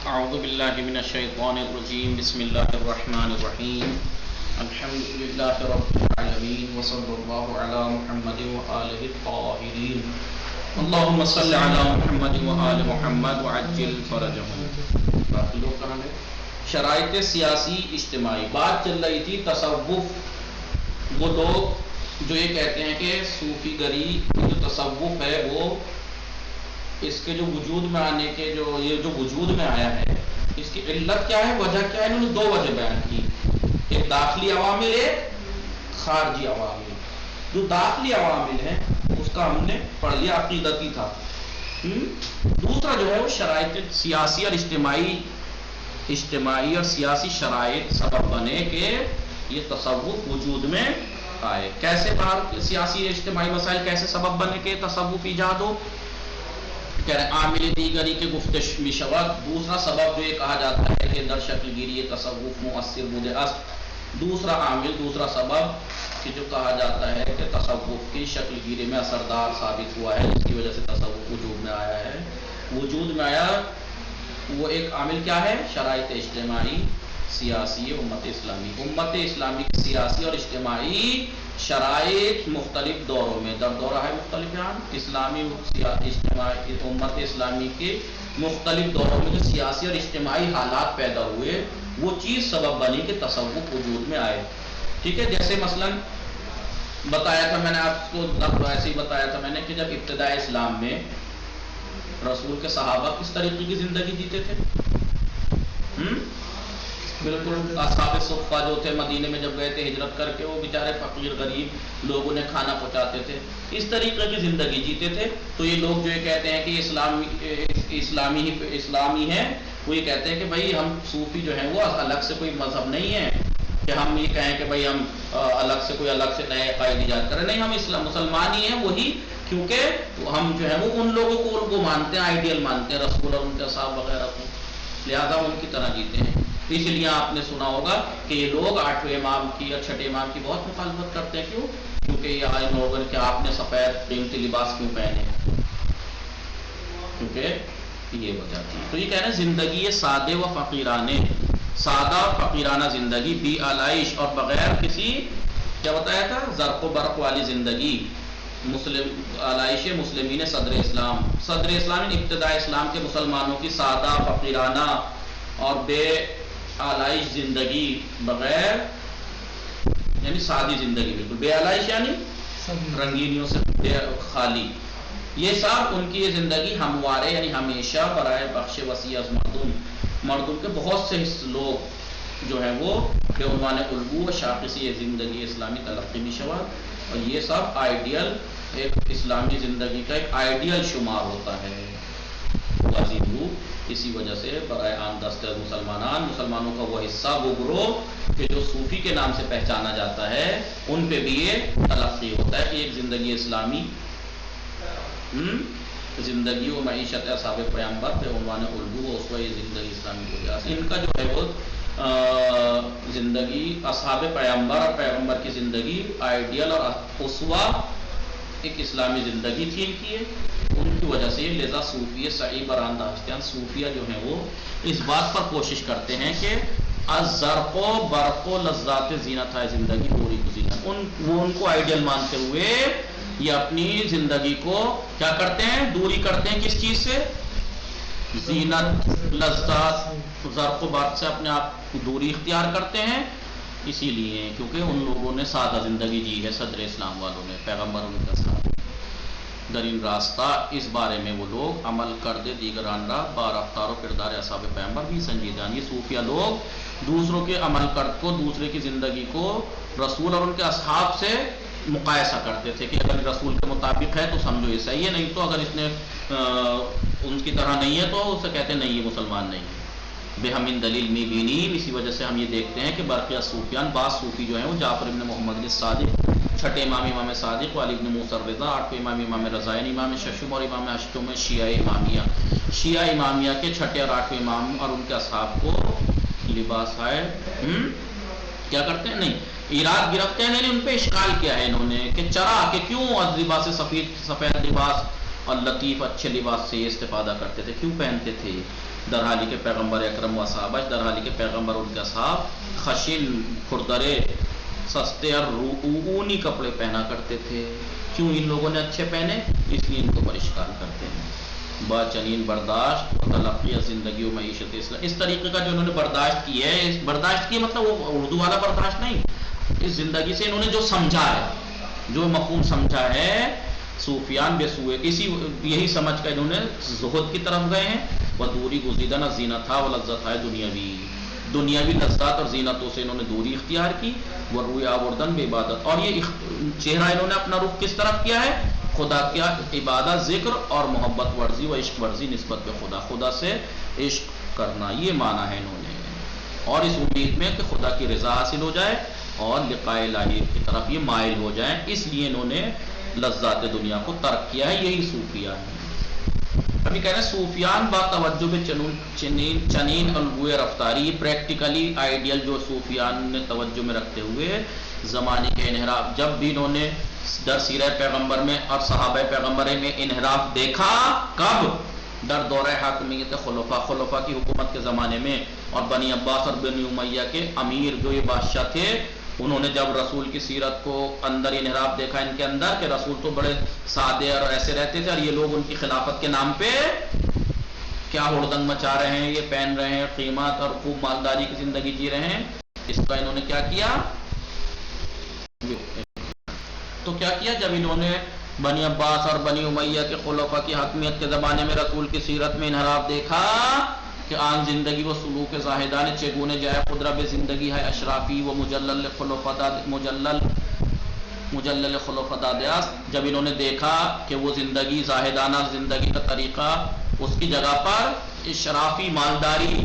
اعوذ باللہ من الشیطان الرجیم بسم اللہ الرحمن الرحیم الحمد للہ رب العالمین وصلی اللہ علی محمد وآلہ الطاہرین اللہم صل علی محمد وآل محمد وعجل فرجہم. باقی لوگ کہاں گئے؟ شرائط سیاسی اجتماعی بات چل رہی تھی. تصوف، وہ لوگ جو یہ کہتے ہیں کہ صوفی گری جو تصوف ہے وہ اس کے جو وجود میں آنے کے یہ جو وجود میں آیا ہے اس کی علت کیا ہے، وجہ کیا ہے؟ انہوں نے دو وجہ بیان کی، ایک داخلی عوامل، ایک خارجی عوامل. جو داخلی عوامل ہیں اس کا ہم نے پڑھ لیا، عقیدتی تھا. دوسرا جو ہے وہ شرائط سیاسی اور اجتماعی اور سیاسی شرائط سبب بنے کہ یہ تصوف وجود میں آئے. کیسے باہر سیاسی اجتماعی مسائل کیسے سبب بنے کہ تصوف ایجاد ہو؟ کہہ رہے عامل دیگری کے گفت مشوق. دوسرا سبب جو یہ کہا جاتا ہے کہ در شکل گیری تصوف مؤثر بود است. دوسرا عامل، دوسرا سبب کہ جو کہا جاتا ہے کہ تصوف کی شکل گیری میں اثردار ثابت ہوا ہے، جس کی وجہ سے تصوف وجود میں آیا ہے. وجود میں آیا وہ ایک عامل کیا ہے؟ شرائط اجتماعی سیاسی امت اسلامی. امت اسلامی کی سیاسی اور اجتماعی شرائط مختلف دوروں میں در دورہ ہے مختلف اسلامی اجتماعی امت اسلامی کے مختلف دوروں میں جو سیاسی اور اجتماعی حالات پیدا ہوئے وہ چیز سبب بنی کہ تصوف وجود میں آئے. ٹھیک ہے، جیسے مثلا بتایا تھا میں نے آپ کو، ایسے ہی بتایا تھا میں نے کہ جب ابتداء اسلام میں رسول کے صحابہ کس طریقے کی زندگی جیتے تھے؟ بالکل اصحاب صفہ جو تھے مدینے میں جب گئے تھے ہجرت کر کے، وہ بیچارے فقیر غریب لوگوں نے کھانا پہنچاتے تھے، اس طریقے کی زندگی جیتے تھے. تو یہ لوگ جو یہ کہتے ہیں کہ اسلامی ہے، وہ یہ کہتے ہیں کہ بھائی ہم صوفی جو ہیں وہ الگ سے کوئی مذہب نہیں ہے کہ ہم یہ کہیں کہ بھائی ہم الگ سے نئے عقائد ایجاد کریں. نہیں، ہم مسلمان ہی ہیں وہی، کیونکہ ہم جو ہے وہ ان لوگوں کو مانتے ہیں، آئیڈیل مانتے ہیں رسول اور ان کے اصحاب وغیرہ کو، لہذا ان کی طرح جیتے ہیں. اس لیے آپ نے سنا ہوگا کہ یہ لوگ 8ویں امام کی اور 6ٹھے امام کی بہت مخالفت کرتے ہیں. کیوں؟ کیونکہ یہ ان لوگوں کہ آپ نے سفید قیمتی لباس کیوں پہنے، کیونکہ یہ وجہ تھی. تو یہ کہہ رہے ہیں زندگی سادے و فقیرانے، سادہ فقیرانہ زندگی، بی آلائش اور بغیر کسی، کیا بتایا تھا، زرق و برق والی زندگی. آلائش مسلمین صدر اسلام ابتداء اسلام کے مسلمانوں کی سادہ فقیرانہ اور بے آلائش زندگی، بغیر یعنی سادی زندگی، بالکل بے آلائش یعنی رنگینیوں سے بے خالی. یہ سب ان کی یہ زندگی ہموارے یعنی ہمیشہ برائے بخش وسیع از مردم کے بہت سے لوگ جو ہیں وہ بے عنوان الگو و شاخصی زندگی اسلامی تلقی بھی شوال. اور یہ سب آئیڈیل ایک اسلامی زندگی کا ایک آئیڈیل شمار ہوتا ہے. اسی وجہ سے برائے عام دست مسلمانوں کا وہ حصہ، وہ گروہ کہ جو صوفی کے نام سے پہچانا جاتا ہے، ان پہ بھی یہ تلقی ہوتا ہے کہ ایک زندگی اسلامی، زندگی و معیشت اصحاب پیغمبر پہ عنوان الگو و اسوہ زندگی اسلامی ہو گیا. ان کا جو ہے وہ زندگی اصحاب پیغمبر اور پیغمبر کی زندگی آئیڈیل اور اسوہ ایک اسلامی زندگی تھی ان کی. ان کی وجہ سے لذا صوفیہ سعی برآمدہ ہستیان، صوفیہ جو ہیں وہ اس بات پر کوشش کرتے ہیں کہ الزرق و برق و لذات زینت ہے زندگی پوری کو زینت، وہ ان کو آئیڈیل مانتے ہوئے یہ اپنی زندگی کو کیا کرتے ہیں؟ دوری کرتے ہیں کس چیز سے؟ زینت، لذات، زرق و برق سے اپنے آپ کو دوری اختیار کرتے ہیں. اسی لیے کیونکہ ان لوگوں نے سادہ زندگی جی ہے، صدر اسلام والوں نے، پیغمبر ان کا ساتھ در این راستہ اس بارے میں وہ لوگ عمل کر دے دیگران را با رفتار و کردار اصحاب پیغمبر بھی سنجیدان. یہ صوفیہ لوگ دوسروں کے عمل کرد کو، دوسرے کی زندگی کو رسول اور ان کے اصحاب سے مقایسہ کرتے تھے کہ اگر رسول کے مطابق ہے تو سمجھو یہ صحیح ہے، نہیں تو اگر اس نے ان کی طرح نہیں ہے تو اسے کہتے ہیں نہیں یہ مسلمان نہیں ہے. بے ہمین دلیل میبینین. اسی وجہ سے ہم یہ دیکھتے ہیں کہ برقیہ صوفیان، بعض صوفی جو ہیں وہ جعفر ابن محمد الصادق، 6ٹھے امام صادق، والی ابن موسیٰ الرضا، 8ویں امام رضا، امام ششم اور امام اشتم شیعہ امامیہ کے 6ٹھے اور 8ویں امام اور ان کے اصحاب کو لباس ہے کیا کرتے ہیں؟ نہیں، ایراد گرفتے ہیں. نہیں، ان پہ اشکال کیا ہے انہوں نے کہ چرا کہ کیوں از لباس سفید لباس اور لطیف اچھے لباس سے یہ استفادہ کرتے تھے، کیوں پہنتے تھے؟ در حالی کے پیغمبر اکرم و صحابہ، در حالی کے پیغمبر ان کے اصحاب خشن، کھردرے، سستے اور اونی کپڑے پہنا کرتے تھے۔ کیوں ان لوگوں نے اچھے پہنے؟ اس لیے ان کو پریشان کرتے ہیں۔ با چنین برداشت و تلقی زندگی و معیشت اسلام، اس طریقے کا جو انہوں نے برداشت کی ہے، اس برداشت کی مطلب وہ اردو والا برداشت نہیں، اس زندگی سے انہوں نے جو سمجھا ہے، جو مفہوم سمجھا ہے، صوفیان بے سوئے، یہی سمجھ کر انہوں نے زہد کی طرف گئے ہیں۔ وہ دوری گزیدہ نہ زینت تھا وہ لذت ہے دنیاوی لذات اور زینتوں سے انہوں نے دوری اختیار کی۔ وہ روی آوردن بے عبادت، اور یہ چہرہ انہوں نے اپنا رخ کس طرف کیا ہے؟ خدا کیا عبادت، ذکر اور محبت ورزی و عشق ورزی نسبت پہ خدا سے عشق کرنا، یہ معنی ہے انہوں نے، اور اس امید میں کہ خدا کی رضا حاصل ہو جائے اور لقاء الہی کی طرف یہ مائل ہو جائیں، اس لیے انہوں نے لذات دنیا کو ترک کیا ہے۔ یہی صوفیان ہے۔ ابھی کہہ رہے ہیں صوفیان با توجہ چنین الگوئے رفتاری، پریکٹیکلی آئیڈیل جو صوفیان نے توجہ میں رکھتے ہوئے زمانے کے انحراف، جب بھی انہوں نے در سیرہ پیغمبر میں اور صحابہ پیغمبر میں انحراف دیکھا، کب؟ در دورہ حاکمیت خلفاء کی حکومت کے زمانے میں، اور بنی عباس اور بنی امیہ کے امیر جو یہ بادشاہ تھے، انہوں نے جب رسول کی سیرت کو اندر انحراف دیکھا ان کے اندر، کہ رسول تو بڑے سادے اور ایسے رہتے تھے، اور یہ لوگ ان کی خلافت کے نام پہ کیا ہڑدنگ مچا رہے ہیں، یہ پہن رہے ہیں قیمت اور خوب مالداری کی زندگی جی رہے ہیں، اس کا انہوں نے کیا کیا؟ تو کیا کیا؟ جب انہوں نے بنی عباس اور بنی امیہ کے خلفاء کی حاکمیت کے زمانے میں رسول کی سیرت میں انحراف دیکھا کہ آن زندگی و سلوک زاہدان چگونے جائے قدرت زندگی ہے اشرافی و مجلل خلفاء دادیاس، جب انہوں نے دیکھا کہ وہ زندگی زاہدانہ زندگی کا طریقہ اس کی جگہ پر اشرافی مالداری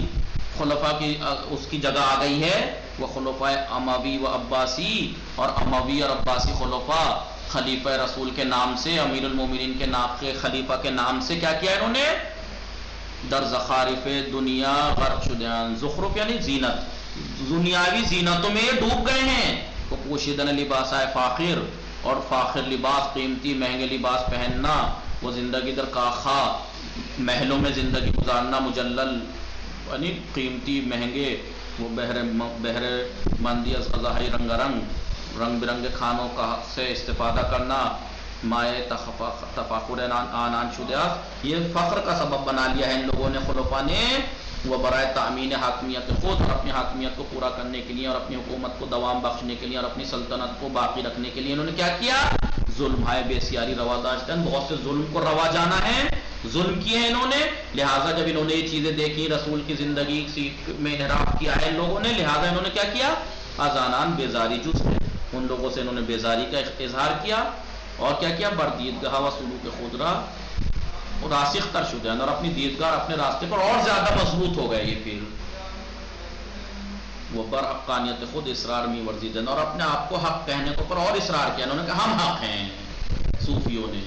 خلفاء کی اس کی جگہ آ گئی ہے، وہ خلفاء اموی و عباسی، اور اموی اور عباسی خلفاء خلیفہ رسول کے نام سے، امیر المومنین کے نام کے خلیفہ کے نام سے کیا کیا انہوں نے؟ در زخارف دنیا غرق شدیان، زخرف یعنی زینت، دنیاوی زینتوں میں یہ ڈوب گئے ہیں۔ وہ پوشیدن لباس ہے فاخر، اور فاخر لباس، قیمتی مہنگے لباس پہننا، وہ زندگی در کاخا، محلوں میں زندگی گزارنا، مجلل یعنی قیمتی مہنگے، وہ بہر مندی از غذائی رنگ برنگے کھانوں کا سے استفادہ کرنا، مائے تفاخر آنان شدیات، یہ فخر کا سبب بنا لیا ہے ان لوگوں نے، خلفاء نے، وہ برائے تامین حاکمیت خود، اور اپنی حاکمیت کو پورا کرنے کے لیے اور اپنی حکومت کو دوام بخشنے کے لیے اور اپنی سلطنت کو باقی رکھنے کے لیے انہوں نے کیا کیا؟ ظلم ہے بے سیاری روا داشتن، بہت سے ظلم کو روا جانا ہے، ظلم کیے ہیں انہوں نے۔ لہٰذا جب انہوں نے یہ چیزیں دیکھی، رسول کی زندگی میں انحراف کیا ہے ان لوگوں نے، لہٰذا انہوں نے کیا کیا؟ آزانان بیزاری جز ہے، ان لوگوں سے انہوں نے بیزاری کا اظہار کیا، اور کیا کیا؟ بردیدگاہ و سلوک خودرا راسخ تر شدیان، اور اپنی دیدگاہ اپنے راستے پر اور زیادہ مضبوط ہو گئے یہ پھر، وہ بر حقانیت خود اصرار می ورزیدن، اور اپنے آپ کو حق کہنے کو پر اور اصرار کیا، انہوں نے کہا ہم حق ہیں صوفیوں نے۔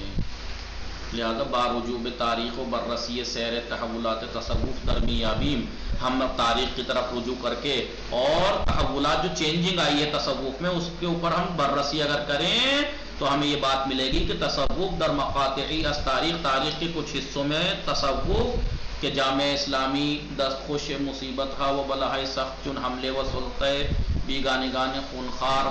لہذا باوجوب تاریخ و بررسی سیر تحولات تصوف درمیابیم، ہم تاریخ کی طرف رجوع کر کے اور تحولات جو چینجنگ آئی ہے تصوف میں اس کے اوپر ہم بررسی اگر کریں تو ہمیں یہ بات ملے گی کہ تصوف در مقاطعی از تاریخ کے کچھ حصوں میں تصوف کہ جامع اسلامی دستخوش مصیبت ہا و بلاہی سخت چون حملے و سلطے بیگانگان خونخوار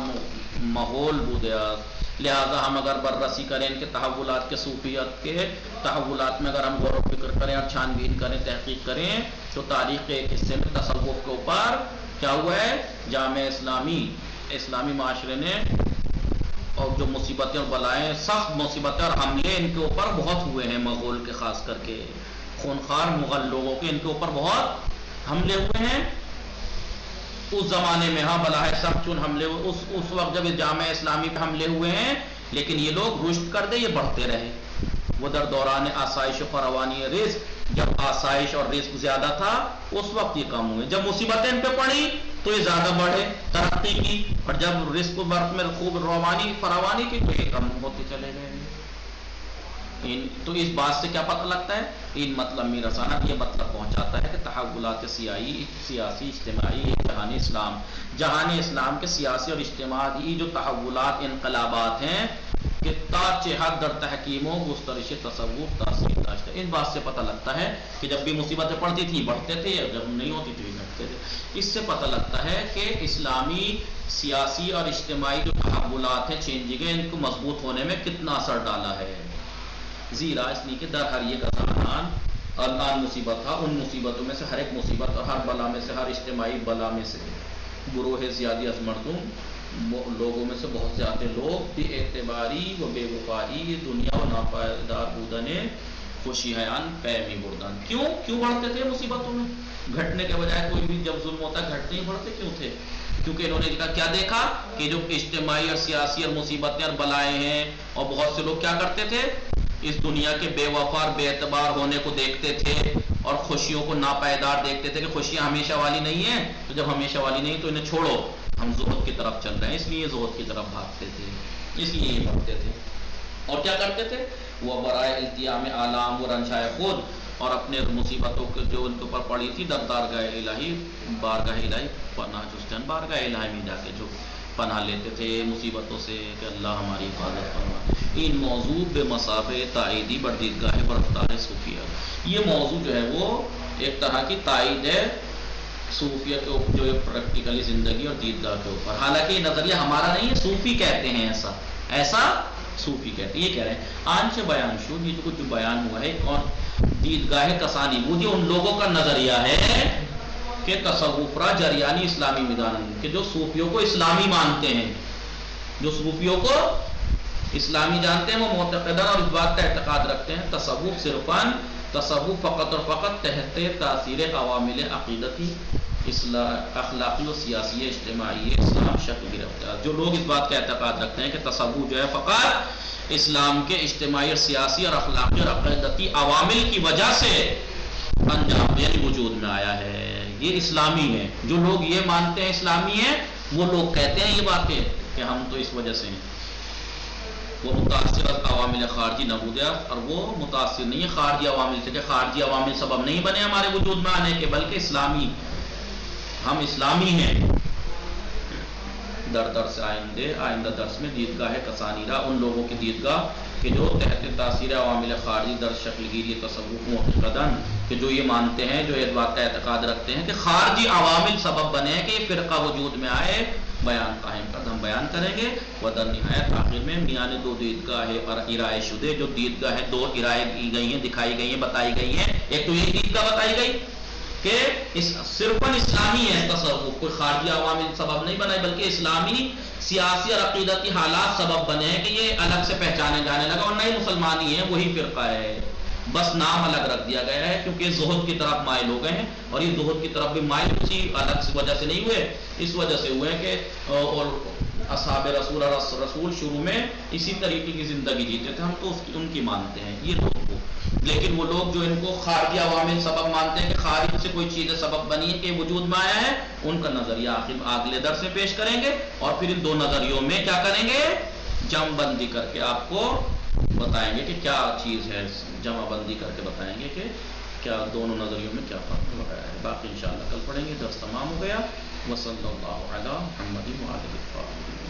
مغول بودیات۔ لہذا ہم اگر بررسی کریں ان کے تحولات کے صوفیت کے تحولات میں اگر ہم غور و فکر کریں اور چھان بین کریں، تحقیق کریں، تو تاریخ کے ایک حصے میں تصوف کے اوپر کیا ہوا ہے؟ جامع اسلامی معاشرے نے، اور جو مصیبتیں اور بلائیں، سخت مصیبتیں اور حملے ان کے اوپر بہت ہوئے ہیں، مغول کے خاص کر کے خونخوار مغل لوگوں کے ان کے اوپر بہت حملے ہوئے ہیں اس زمانے میں۔ ہاں بلا ہے سخت چون حملے اس وقت جب جامع اسلامی پہ حملے ہوئے ہیں، لیکن یہ لوگ رشد کر دے، یہ بڑھتے رہے۔ وہ در دوران آسائش و فراوانی رزق، جب آسائش اور رزق زیادہ تھا اس وقت یہ کم ہوئے، جب مصیبتیں ان پہ پڑی تو یہ زیادہ بڑھے، ترقی کی، اور جب رزق و برق میں خوب فراوانی کی تو یہ کم ہوتے چلے گئے۔ تو اس بات سے کیا پتہ لگتا ہے؟ ان مطلب می رسانت یہ مطلب پہنچاتا ہے کہ تحولات سیاسی اجتماعی جہان اسلام کے سیاسی اور اجتماعی جو تحولات انقلابات ہیں کہ تا چہت در تحکیم و گسترش تصور تاثیر داشتا ہے۔ اس بات سے پتہ لگتا ہے کہ جب بھی مصیبتیں پڑتی تھیں بڑھتے تھے، اور جب نہیں ہوتی تھی گھٹتے تھے۔ اس سے پتہ لگتا ہے کہ اسلامی سیاسی اور اجتماعی جو تحولات ہیں، چینجنگیں، ان کو مضبوط ہونے میں کتنا اثر ڈالا ہے۔ زیرا اس لیے کہ در ہر ایک ازانان اور مصیبت تھا، ان مصیبتوں میں سے ہر ایک مصیبت اور ہر بلا میں سے، ہر اجتماعی بلا میں سے گروہ زیادی از مردم، لوگوں میں سے بہت سے آتے لوگ بے اعتباری و بے وفائی دنیا و ناپائیدار بودن خوشی حیان پیمی بردن۔ کیوں بڑھتے تھے مصیبتوں میں؟ گھٹنے کے بجائے کوئی بھی جب ظلم ہوتا ہے گھٹتے ہی بڑھتے کیوں تھے؟ کیونکہ انہوں نے کیا دیکھا کہ جو اجتماعی اور سیاسی اور مصیبتیں اور بلائیں ہیں، اور بہت سے لوگ کیا کرتے تھے، اس دنیا کے بے وفا اور بے اعتبار ہونے کو دیکھتے تھے اور خوشیوں کو ناپائیدار دیکھتے تھے کہ خوشیاں ہمیشہ والی نہیں ہیں، تو جب ہمیشہ والی نہیں تو انہیں چھوڑو، ہم زہد کی طرف چل رہے ہیں، اس لیے زہد کی طرف بھاگتے تھے، اس لیے یہ بھاگتے تھے۔ اور کیا کرتے تھے وہ؟ برائے التیام آلام و رنجائے خود، اور اپنے مصیبتوں کو جو ان کے اوپر پڑی تھی در بارگاہ الہی پناہ جستن، بارگاہ الہی میں جا کے جو پناہ لیتے تھے مصیبتوں سے کہ اللہ ہماری حفاظت فرما۔ ان موضوع بے مسافے تائیدی بردیدگاہ برفتار صوفیہ، یہ موضوع جو ہے وہ ایک طرح کی تائید ہے صوفیہ کے اوپر، جو پریکٹیکلی زندگی اور دیدگاہ کے اوپر۔ حالانکہ یہ نظریہ ہمارا نہیں ہے، صوفی کہتے ہیں ایسا صوفی کہتے ہیں، یہ کہہ رہے ہیں آنچ بیان شد، یہ جو کچھ بیان ہوا ہے کون؟ دیدگاہ کسانی بود، یہ ان لوگوں کا نظریہ ہے کہ تصوف را جریانی اسلامی میدان، کہ جو صوفیوں کو اسلامی مانتے ہیں، جو صوفیوں کو اسلامی جانتے ہیں، وہ معتقدان اور اس بات کا اعتقاد رکھتے ہیں تصوف صرفاً، تصوف فقط اور فقط تحت تاثیر عوامل عقیدتی اخلاقی و سیاسی اجتماعی اسلام شکل گرفتار۔ جو لوگ اس بات کا اعتقاد رکھتے ہیں کہ تصوف جو ہے فقط اسلام کے اجتماعی اور سیاسی اور اخلاقی اور عقیدتی عوامل کی وجہ سے انجام یعنی وجود میں آیا ہے، یہ اسلامی ہے۔ جو لوگ یہ مانتے ہیں اسلامی ہیں، وہ لوگ کہتے ہیں یہ باتیں کہ ہم تو اس وجہ سے ہیں۔ وہ متاثر عوامل خارجی نبودیات، اور وہ متاثر نہیں ہے خارجی عوامل سے، کہ خارجی عوامل سبب نہیں بنے ہمارے وجود میں آنے کے، بلکہ اسلامی، ہم اسلامی ہیں۔ درس آئندہ درس میں دیدگاہ کسانیرہ، ان لوگوں کی دیدگاہ کہ جو تحت تاثیر عوامل خارجی در شکل گیری تصوف معتقدن، کہ جو یہ مانتے ہیں، جو اس بات کا اعتقاد رکھتے ہیں کہ خارجی عوامل سبب بنے کہ یہ فرقہ وجود میں آئے، بیان قائم کر ہم بیان کریں گے۔ ودر نہایت آخر میں میان دو دیدگاہ اور ارائے شدے، جو دیدگاہ دو ارائے کی گئی ہیں، دکھائی گئی ہیں، بتائی گئی ہیں۔ ایک تو یہ دیدگاہ بتائی گئی کہ صرف اسلامی ہے تصوف، کوئی خارجی عوامل سبب نہیں بنائے، بلکہ اسلامی سیاسی اور عقیدتی حالات سبب بنے ہیں کہ یہ الگ سے پہچانے جانے لگا، اور نہیں مسلمانی ہے، وہی فرقہ ہے، بس نام الگ رکھ دیا گیا ہے، کیونکہ زہد کی طرف مائل ہو گئے ہیں، اور یہ زہد کی طرف بھی مائل اسی الگ سے وجہ سے نہیں ہوئے، اس وجہ سے ہوئے کہ اور اصحاب رسول اور رسول شروع میں اسی طریقے کی زندگی جیتے تھے، ہم تو ان کی مانتے ہیں یہ لوگ کو۔ لیکن وہ لوگ جو ان کو خارجی عوامل سبب مانتے ہیں کہ خارج سے کوئی چیز سبب بنی ہے کہ وجود میں آیا ہے، ان کا نظریہ آخر اگلے درس میں پیش کریں گے، اور پھر ان دو نظریوں میں کیا کریں گے، جم بندی کر کے آپ کو بتائیں گے کہ کیا چیز ہے، جمع بندی کر کے بتائیں گے کہ کیا دونوں نظریوں میں کیا فرق وغیرہ ہے۔ باقی انشاءاللہ کل پڑھیں گے، درس تمام ہو گیا۔ وصلی اللہ علی محمد و آلہ الطاہرین۔